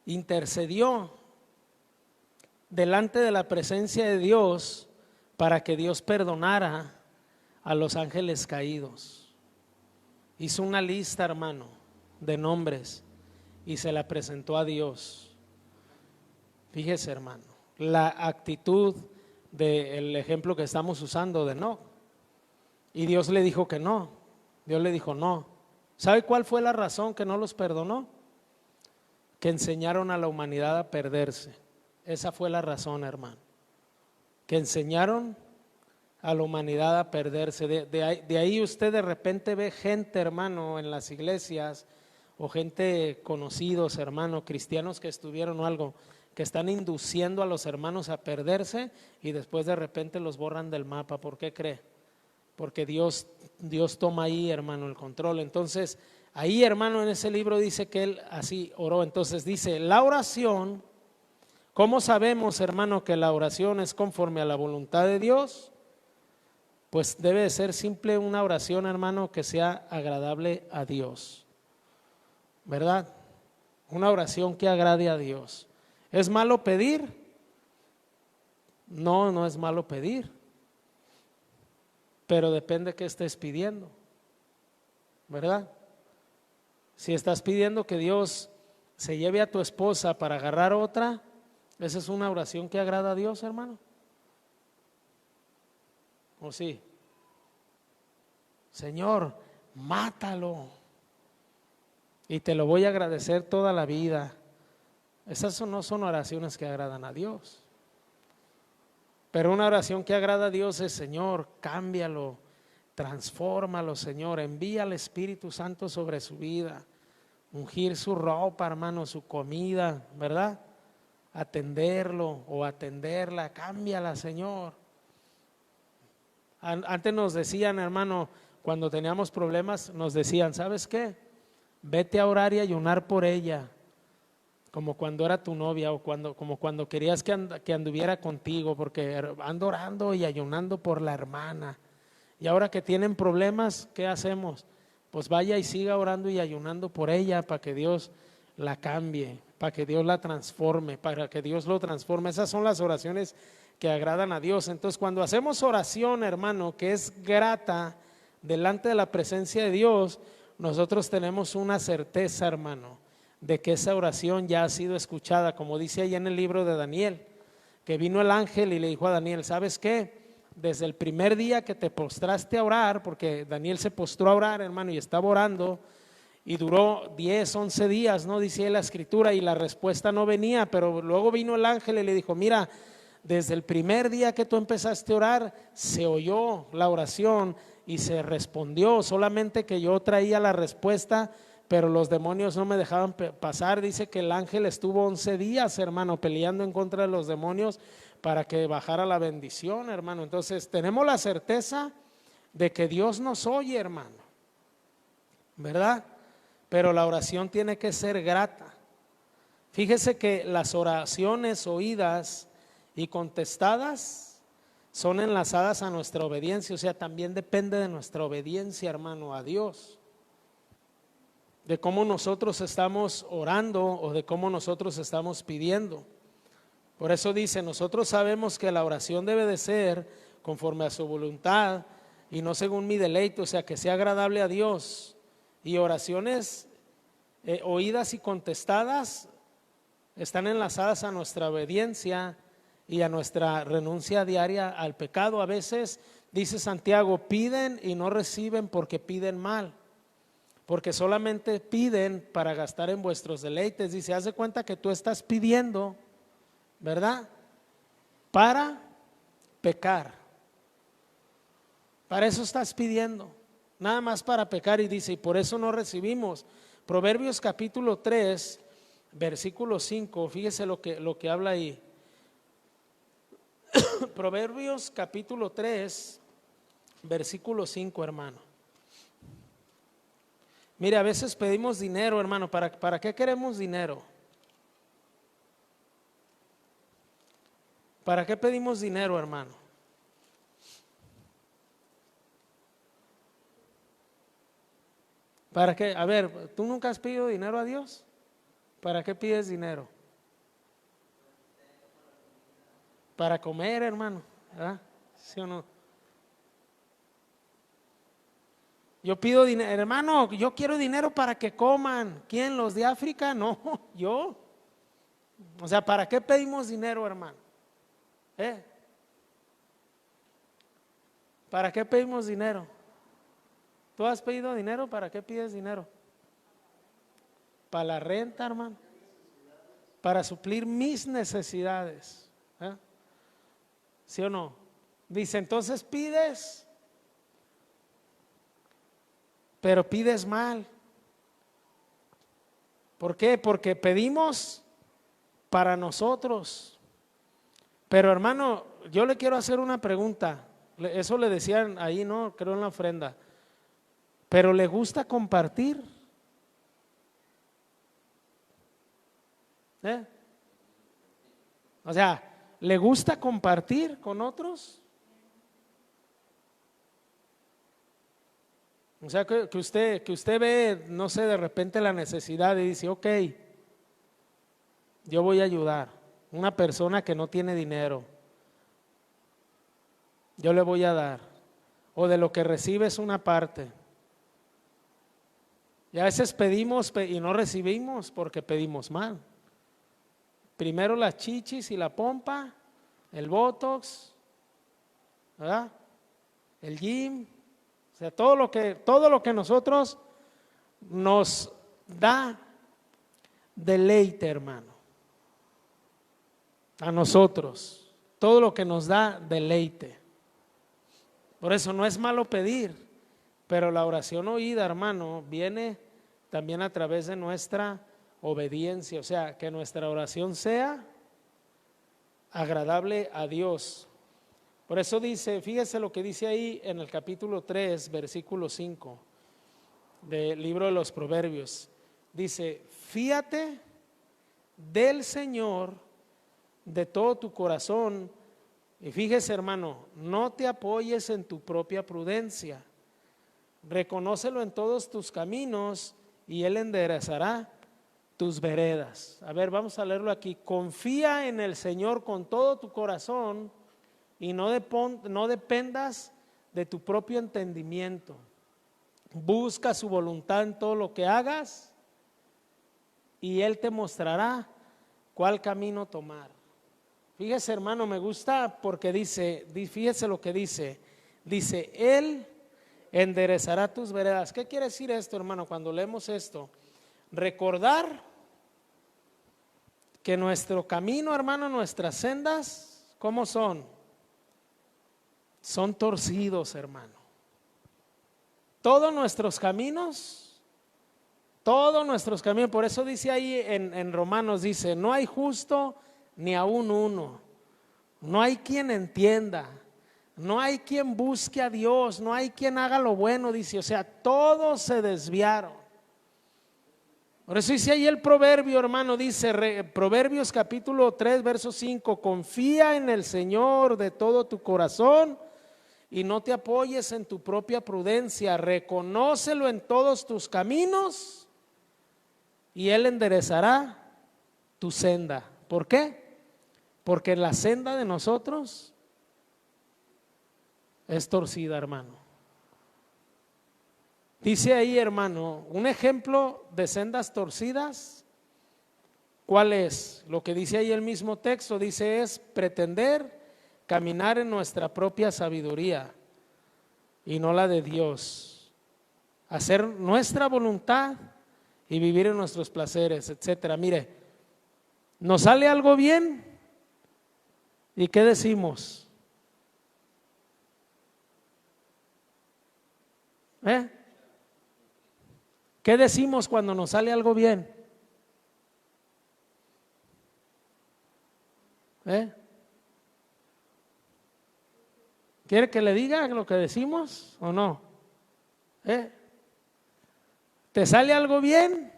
intercedió delante de la presencia de Dios para que Dios perdonara a los ángeles caídos. Hizo una lista, hermano, de nombres y se la presentó a Dios. Fíjese, hermano, la actitud del ejemplo que estamos usando de Enoc. Y Dios le dijo que no. Dios le dijo no. ¿Sabe cuál fue la razón que no los perdonó? Que enseñaron a la humanidad a perderse. Esa fue la razón, hermano. Que enseñaron a la humanidad a perderse. De ahí usted de repente ve gente, hermano, en las iglesias, o gente conocidos, hermano, cristianos que estuvieron o algo, que están induciendo a los hermanos a perderse y después de repente los borran del mapa. ¿Por qué cree? Porque Dios toma ahí, hermano, el control. Entonces, ahí, hermano, en ese libro dice que él así oró. Entonces dice, la oración, ¿cómo sabemos, hermano, que la oración es conforme a la voluntad de Dios? Pues debe de ser simple una oración, hermano, que sea agradable a Dios, ¿verdad? Una oración que agrade a Dios. ¿Es malo pedir? No, no es malo pedir, pero depende qué estés pidiendo, ¿verdad? Si estás pidiendo que Dios se lleve a tu esposa para agarrar otra, esa es una oración que agrada a Dios, hermano. ¿O sí? Señor, mátalo y te lo voy a agradecer toda la vida. Esas no son oraciones que agradan a Dios. Pero una oración que agrada a Dios es, Señor, cámbialo, transfórmalo, Señor, envía al Espíritu Santo sobre su vida, ungir su ropa, hermano, su comida, ¿verdad? Atenderlo o atenderla, cámbiala, Señor. Antes nos decían, hermano, cuando teníamos problemas, nos decían, ¿sabes qué? Vete a orar y ayunar por ella, como cuando era tu novia o como cuando querías que anduviera contigo, porque ando orando y ayunando por la hermana. Y ahora que tienen problemas, ¿qué hacemos? Pues vaya y siga orando y ayunando por ella para que Dios la cambie, para que Dios la transforme, para que Dios lo transforme. Esas son las oraciones que agradan a Dios. Entonces, cuando hacemos oración, hermano, que es grata delante de la presencia de Dios, nosotros tenemos una certeza, hermano, de que esa oración ya ha sido escuchada, como dice ahí en el libro de Daniel, que vino el ángel y le dijo a Daniel, ¿sabes qué? Desde el primer día que te postraste a orar, porque Daniel se postró a orar, hermano, y estaba orando, y duró 10, 11 días, ¿no? Dice la escritura, y la respuesta no venía, pero luego vino el ángel y le dijo, mira, desde el primer día que tú empezaste a orar, se oyó la oración y se respondió, solamente que yo traía la respuesta, pero los demonios no me dejaban pasar. Dice que el ángel estuvo 11 días, hermano, peleando en contra de los demonios para que bajara la bendición, hermano. Entonces tenemos la certeza de que Dios nos oye, hermano, ¿verdad? Pero la oración tiene que ser grata. Fíjese que las oraciones oídas y contestadas son enlazadas a nuestra obediencia, o sea, también depende de nuestra obediencia, hermano, a Dios, de cómo nosotros estamos orando o de cómo nosotros estamos pidiendo. Por eso dice, nosotros sabemos que la oración debe de ser conforme a su voluntad y no según mi deleite, o sea, que sea agradable a Dios. Y oraciones oídas y contestadas están enlazadas a nuestra obediencia y a nuestra renuncia diaria al pecado. A veces, dice Santiago, piden y no reciben porque piden mal, porque solamente piden para gastar en vuestros deleites. Dice, haz de cuenta que tú estás pidiendo, ¿verdad? Para pecar. Para eso estás pidiendo, nada más para pecar. Y dice, y por eso no recibimos. Proverbios capítulo 3, versículo 5, fíjese lo que habla ahí. Proverbios capítulo 3, versículo 5, hermano. Mire, a veces pedimos dinero, hermano. ¿Para qué queremos dinero? ¿Para qué pedimos dinero, hermano? ¿Para qué? A ver, ¿tú nunca has pedido dinero a Dios? ¿Para qué pides dinero? Para comer, hermano, ¿verdad? ¿Sí o no? Yo pido dinero, hermano, yo quiero dinero para que coman. ¿Quién? ¿Los de África? No, yo. O sea, ¿para qué pedimos dinero, hermano? ¿Para qué pedimos dinero? ¿Tú has pedido dinero? ¿Para qué pides dinero? Para la renta, hermano. Para suplir mis necesidades. ¿Sí o no? Dice, entonces pides, pero pides mal. ¿Por qué? Porque pedimos para nosotros. Pero hermano, yo le quiero hacer una pregunta. Eso le decían ahí, ¿no? Creo en la ofrenda. ¿Pero le gusta compartir? O sea, ¿le gusta compartir con otros? O sea, que usted ve, no sé, de repente la necesidad y dice, ok, yo voy a ayudar. Una persona que no tiene dinero, yo le voy a dar. O de lo que recibe es una parte. Y a veces pedimos y no recibimos porque pedimos mal. Primero las chichis y la pompa, el botox, ¿verdad? El gym, o sea, todo lo que nosotros nos da deleite, hermano. A nosotros, todo lo que nos da deleite. Por eso no es malo pedir, pero la oración oída, hermano, viene también a través de nuestra obediencia, o sea, que nuestra oración sea agradable a Dios. Por eso dice, fíjese lo que dice ahí en el capítulo 3, versículo 5 del libro de los Proverbios. Dice, fíate del Señor de todo tu corazón. Y fíjese, hermano, no te apoyes en tu propia prudencia. Reconócelo en todos tus caminos y Él enderezará tus veredas. A ver, vamos a leerlo aquí. Confía en el Señor con todo tu corazón y no dependas de tu propio entendimiento. Busca su voluntad en todo lo que hagas y Él te mostrará cuál camino tomar. Fíjese, hermano, me gusta porque dice, fíjese lo que dice, Él enderezará tus veredas. ¿Qué quiere decir esto, hermano, cuando leemos esto? Recordar que nuestro camino, hermano, nuestras sendas, ¿cómo son? Son torcidos, hermano. Todos nuestros caminos, por eso dice ahí en Romanos, dice, no hay justo ni aún uno, no hay quien entienda, no hay quien busque a Dios, no hay quien haga lo bueno, dice, o sea, todos se desviaron. Por eso dice ahí el proverbio, hermano, dice, Proverbios capítulo 3, verso 5, confía en el Señor de todo tu corazón y no te apoyes en tu propia prudencia, reconócelo en todos tus caminos y Él enderezará tu senda. ¿Por qué? Porque la senda de nosotros es torcida, hermano. Dice ahí, hermano, un ejemplo de sendas torcidas, ¿cuál es? Lo que dice ahí el mismo texto, dice es pretender caminar en nuestra propia sabiduría y no la de Dios, hacer nuestra voluntad y vivir en nuestros placeres, etcétera. Mire, nos sale algo bien y ¿qué decimos? ¿Qué decimos cuando nos sale algo bien? ¿Quiere que le diga lo que decimos o no? ¿Te sale algo bien?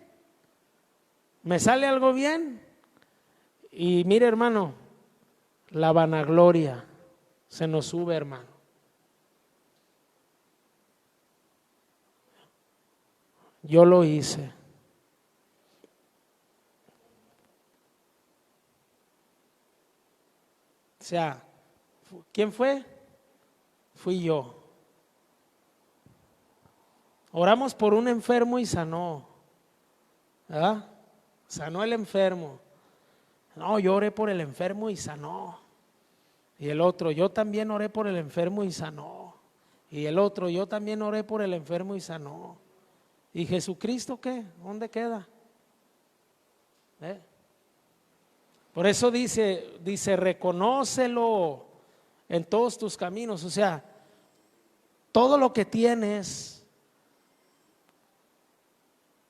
¿Me sale algo bien? Y mire, hermano, la vanagloria se nos sube, hermano. Yo lo hice. O sea, ¿quién fue? Fui yo. Oramos por un enfermo y sanó, ¿verdad? Sanó el enfermo. No, yo oré por el enfermo y sanó. Y el otro, yo también oré por el enfermo y sanó. Y el otro, yo también oré por el enfermo y sanó. ¿Y Jesucristo qué? ¿Dónde queda? Por eso dice, reconócelo en todos tus caminos. O sea, todo lo que tienes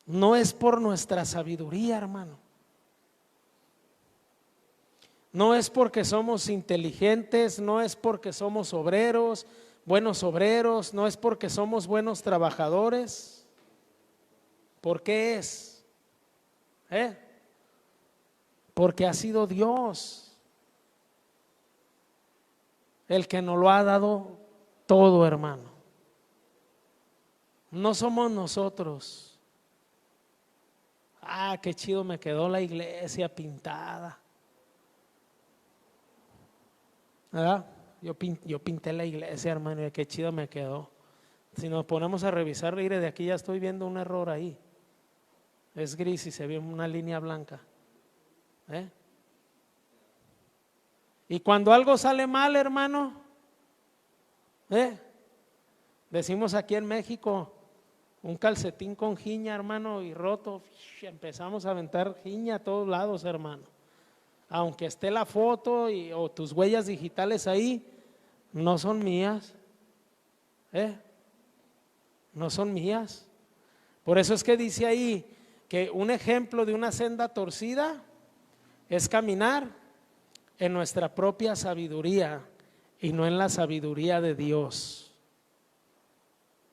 no es por nuestra sabiduría, hermano. No es porque somos inteligentes, no es porque somos obreros, buenos obreros, no es porque somos buenos trabajadores. ¿Por qué es? Porque ha sido Dios el que nos lo ha dado todo, hermano. No somos nosotros. Ah, qué chido me quedó la iglesia pintada, ¿verdad? Yo pinté la iglesia, hermano, y qué chido me quedó. Si nos ponemos a revisar, mire, de aquí ya estoy viendo un error ahí. Es gris y se ve una línea blanca. Y cuando algo sale mal, hermano, decimos aquí en México, un calcetín con jiña, hermano, y roto, empezamos a aventar jiña a todos lados, hermano. Aunque esté la foto o tus huellas digitales ahí, no son mías. No son mías. Por eso es que dice ahí que un ejemplo de una senda torcida es caminar en nuestra propia sabiduría y no en la sabiduría de Dios.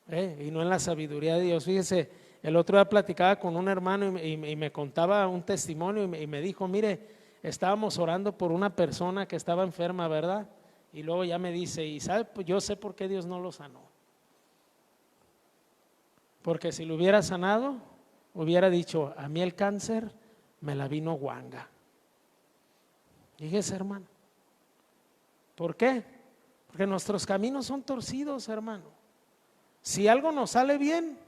Y no en la sabiduría de Dios. Fíjese, el otro día platicaba con un hermano y me contaba un testimonio y me dijo, mire, estábamos orando por una persona que estaba enferma, ¿verdad? Y luego ya me dice, y sabe, pues yo sé por qué Dios no lo sanó. Porque si lo hubiera sanado, hubiera dicho, a mí el cáncer me la vino guanga. Fíjese, hermano. ¿Por qué? Porque nuestros caminos son torcidos, hermano. Si algo nos sale bien,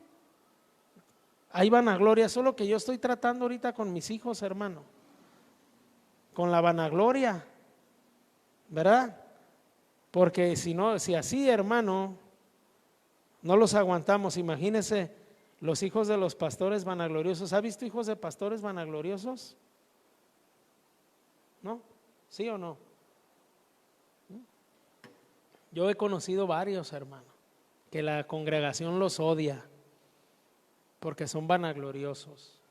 hay vanagloria. Eso es lo que yo estoy tratando ahorita con mis hijos, hermano. Con la vanagloria, ¿verdad? Porque si así, hermano, no los aguantamos. Imagínense los hijos de los pastores vanagloriosos. ¿Ha visto hijos de pastores vanagloriosos? ¿No? ¿Sí o no? Yo he conocido varios, hermano, que la congregación los odia porque son vanagloriosos.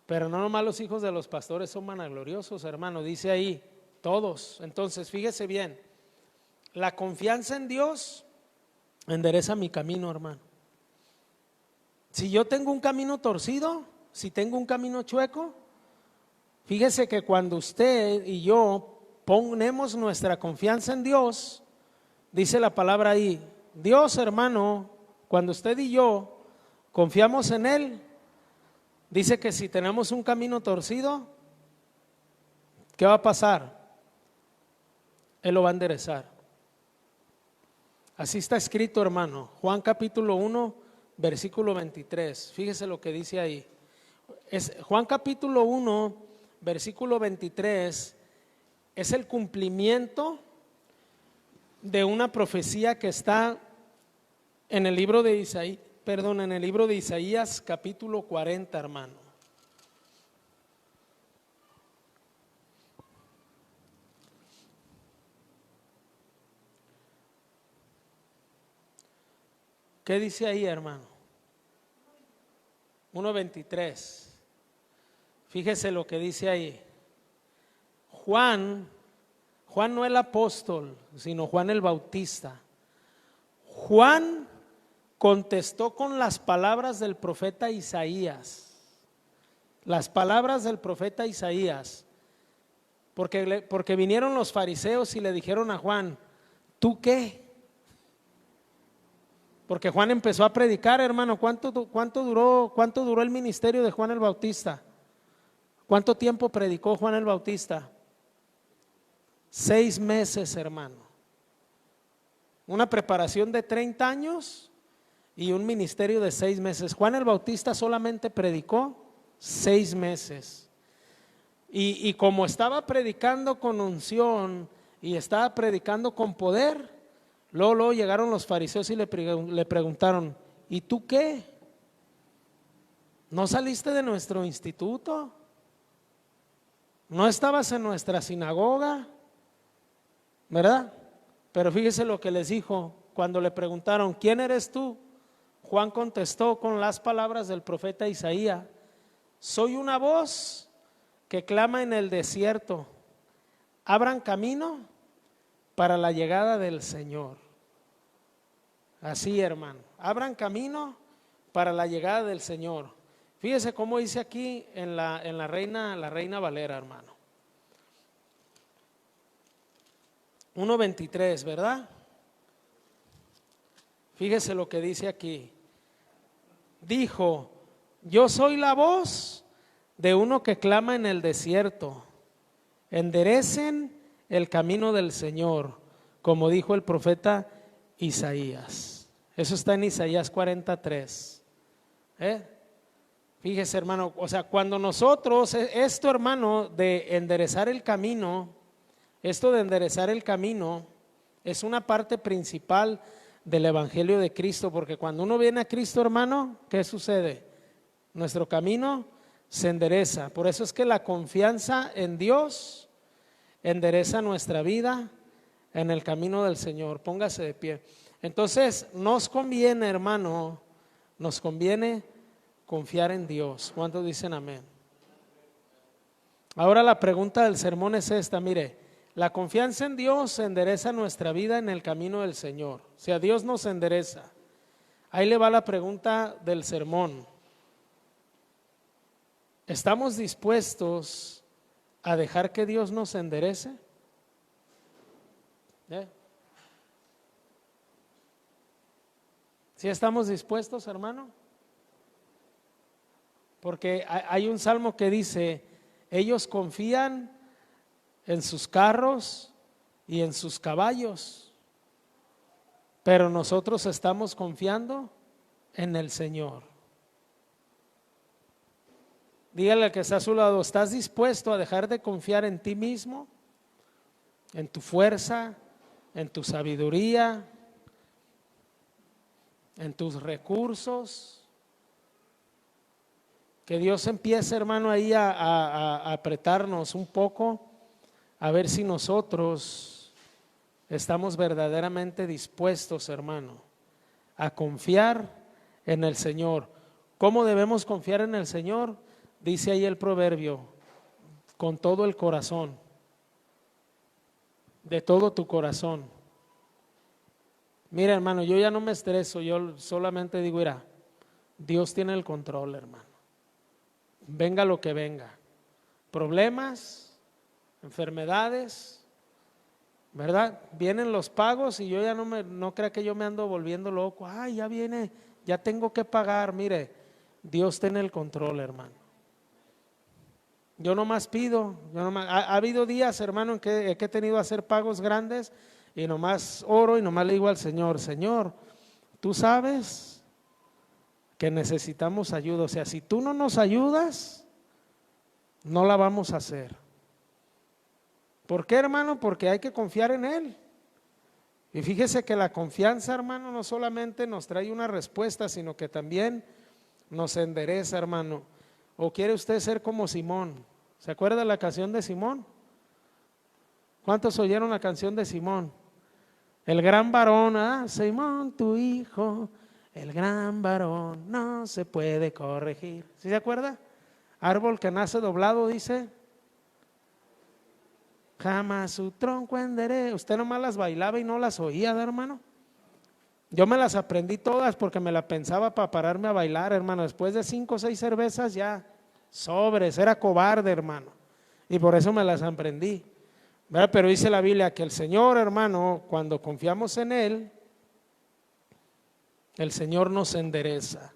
Pero no nomás los hijos de los pastores son vanagloriosos, hermano, dice ahí, todos. Entonces, fíjese bien, la confianza en Dios endereza mi camino, hermano. Si yo tengo un camino torcido, si tengo un camino chueco, fíjese que cuando usted y yo ponemos nuestra confianza en Dios, dice la palabra ahí, Dios, hermano, cuando usted y yo confiamos en Él, dice que si tenemos un camino torcido, ¿qué va a pasar? Él lo va a enderezar. Así está escrito, hermano, Juan capítulo 1, versículo 23. Fíjese lo que dice ahí. Juan capítulo 1, versículo 23 es el cumplimiento de una profecía que está en el libro de Isaías capítulo 40, hermano. ¿Qué dice ahí, hermano? 1:23. Fíjese lo que dice ahí. Juan no el apóstol, sino Juan el Bautista. Juan contestó con las palabras del profeta Isaías. Las palabras del profeta Isaías. Porque vinieron los fariseos y le dijeron a Juan, ¿tú qué? Porque Juan empezó a predicar, hermano. ¿Cuánto duró el ministerio de Juan el Bautista? ¿Cuánto tiempo predicó Juan el Bautista? 6 meses, hermano. Una preparación de 30 años y un ministerio de 6 meses. Juan el Bautista solamente predicó 6 meses. Y como estaba predicando con unción y estaba predicando con poder, luego llegaron los fariseos y le preguntaron: ¿y tú qué? ¿No saliste de nuestro instituto? ¿No estabas en nuestra sinagoga? ¿Verdad? Pero fíjese lo que les dijo cuando le preguntaron: ¿quién eres tú? Juan contestó con las palabras del profeta Isaías: soy una voz que clama en el desierto, abran camino para la llegada del Señor. Así, hermano, abran camino para la llegada del Señor. Fíjese cómo dice aquí en la Reina Valera, hermano. 1:23, ¿verdad? Fíjese lo que dice aquí. Dijo: yo soy la voz de uno que clama en el desierto, enderecen el camino del Señor, como dijo el profeta Isaías. Eso está en Isaías 43. Fíjese, hermano, o sea, cuando nosotros, esto, hermano, de enderezar el camino, esto de enderezar el camino es una parte principal del Evangelio de Cristo, porque cuando uno viene a Cristo, hermano, ¿qué sucede? Nuestro camino se endereza. Por eso es que la confianza en Dios endereza nuestra vida en el camino del Señor. Póngase de pie. Entonces, nos conviene, hermano, nos conviene confiar en Dios. ¿Cuántos dicen amén? Ahora la pregunta del sermón es esta, mire: la confianza en Dios endereza nuestra vida en el camino del Señor. O sea, Dios nos endereza. Ahí le va la pregunta del sermón. ¿Estamos dispuestos a dejar que Dios nos enderece? ¿Sí estamos dispuestos, hermano? Porque hay un salmo que dice: ellos confían en sus carros y en sus caballos, pero nosotros estamos confiando en el Señor. Dígale al que está a su lado: ¿estás dispuesto a dejar de confiar en ti mismo, en tu fuerza, en tu sabiduría, en tus recursos? Que Dios empiece, hermano, ahí a apretarnos un poco, a ver si nosotros estamos verdaderamente dispuestos, hermano, a confiar en el Señor. ¿Cómo debemos confiar en el Señor? Dice ahí el proverbio: con todo el corazón, de todo tu corazón. Mira, hermano, yo ya no me estreso, yo solamente digo: mira, Dios tiene el control, hermano. Venga lo que venga, problemas, enfermedades, ¿verdad? Vienen los pagos y yo ya no crea que yo me ando volviendo loco. Ay, ya viene, ya tengo que pagar. Mire, Dios tiene el control, hermano. Yo nomás pido, ha habido días, hermano, en que he tenido que hacer pagos grandes y nomás oro y nomás le digo al Señor: Señor, tú sabes que necesitamos ayuda. O sea, si tú no nos ayudas, no la vamos a hacer. ¿Por qué, hermano? Porque hay que confiar en Él. Y fíjese que la confianza, hermano, no solamente nos trae una respuesta, sino que también nos endereza, hermano. ¿O quiere usted ser como Simón? ¿Se acuerda de la canción de Simón? ¿Cuántos oyeron la canción de Simón? El gran varón, Simón tu hijo, el gran varón no se puede corregir. ¿Sí se acuerda? Árbol que nace doblado, dice, jamás su tronco enderece. Usted nomás las bailaba y no las oía, ¿de, hermano? Yo me las aprendí todas porque me la pensaba para pararme a bailar, hermano. Después de 5 o 6 cervezas ya, sobres, era cobarde, hermano. Y por eso me las aprendí, ¿verdad? Pero dice la Biblia que el Señor, hermano, cuando confiamos en Él, el Señor nos endereza.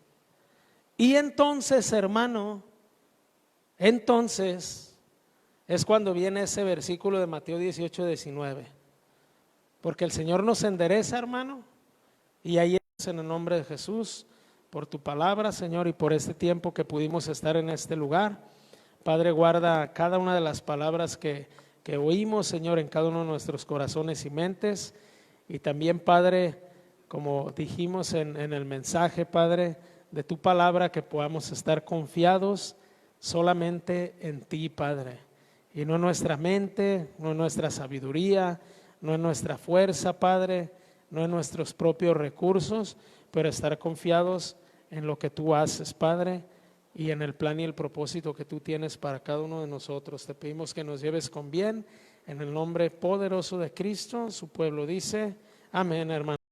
Y entonces, hermano, entonces es cuando viene ese versículo de Mateo 18:19. Porque el Señor nos endereza, hermano, y ahí es gracias en el nombre de Jesús por tu palabra, Señor, y por este tiempo que pudimos estar en este lugar. Padre, guarda cada una de las palabras que oímos, Señor, en cada uno de nuestros corazones y mentes. Y también, Padre, como dijimos en el mensaje, Padre, de tu palabra, que podamos estar confiados solamente en ti, Padre, y no en nuestra mente, no en nuestra sabiduría, no en nuestra fuerza, Padre, no en nuestros propios recursos, pero estar confiados en lo que tú haces, Padre, y en el plan y el propósito que tú tienes para cada uno de nosotros. Te pedimos que nos lleves con bien, en el nombre poderoso de Cristo. Su pueblo dice, amén, hermano.